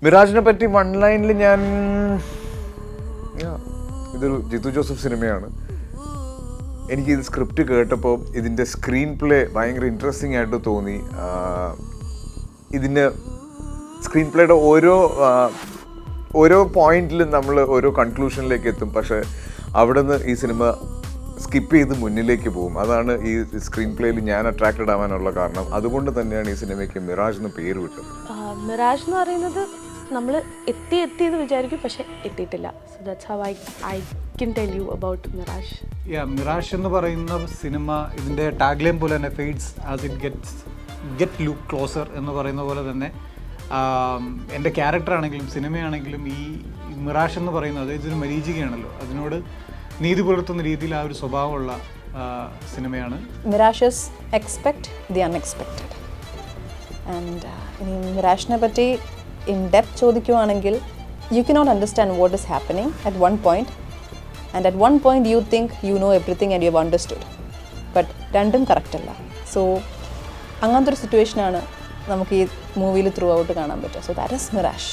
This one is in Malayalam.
മിറാജിനെ പറ്റി വൺ ലൈനിൽ ഞാൻ ഇതൊരു ജിത്തു ജോസഫ് സിനിമയാണ്. എനിക്ക് ഇത് സ്ക്രിപ്റ്റ് കേട്ടപ്പോൾ ഇതിൻ്റെ സ്ക്രീൻ പ്ലേ ഭയങ്കര ഇൻട്രസ്റ്റിംഗ് ആയിട്ട് തോന്നി. ഇതിൻ്റെ സ്ക്രീൻ പ്ലേയുടെ ഓരോ പോയിന്റിലും നമ്മൾ ഓരോ കൺക്ലൂഷനിലേക്ക് എത്തും. പക്ഷേ അവിടെ നിന്ന് ഈ സിനിമ സ്കിപ്പ് ചെയ്ത് മുന്നിലേക്ക് പോകും. അതാണ് ഈ സ്ക്രീൻ പ്ലേയിൽ ഞാൻ അട്രാക്റ്റഡ് ആവാനുള്ള കാരണം. അതുകൊണ്ട് തന്നെയാണ് ഈ സിനിമയ്ക്ക് മിറാജ് എന്ന് പേര് വിട്ടത്. മിറാജ് എന്ന് പറയുന്നത് നമ്മൾ എത്തി എന്ന് വിചാരിക്കും, പക്ഷെ എത്തിയിട്ടില്ല. So that's how I can tell you about Mirage. Mirage എന്ന് പറയുന്ന സിനിമ ഇതിൻ്റെ ടാഗ്ലൈൻ പോലെ തന്നെ fades as it get look closer എന്ന് പറയുന്ന പോലെ തന്നെ എൻ്റെ ക്യാരക്ടറാണെങ്കിലും സിനിമയാണെങ്കിലും ഈ മിറാഷ് എന്ന് പറയുന്നത് ഇതൊരു മരീചികയാണല്ലോ, അതിനോട് നീതി പുലർത്തുന്ന രീതിയിൽ ആ ഒരു സ്വഭാവമുള്ള സിനിമയാണ്. Mirages expect the unexpected. And ഇനി മിറാഷിനെ പറ്റി ഇൻ ഡെപ്ത് ചോദിക്കുവാണെങ്കിൽ you cannot understand what is happening at one point, and at one point you think you know everything and you have understood. But രണ്ടും കറക്റ്റല്ല. സോ അങ്ങനത്തെ ഒരു സിറ്റുവേഷനാണ് നമുക്ക് ഈ മൂവിയിൽ ത്രൂ ഔട്ട് കാണാൻ പറ്റുക. So that is mirage.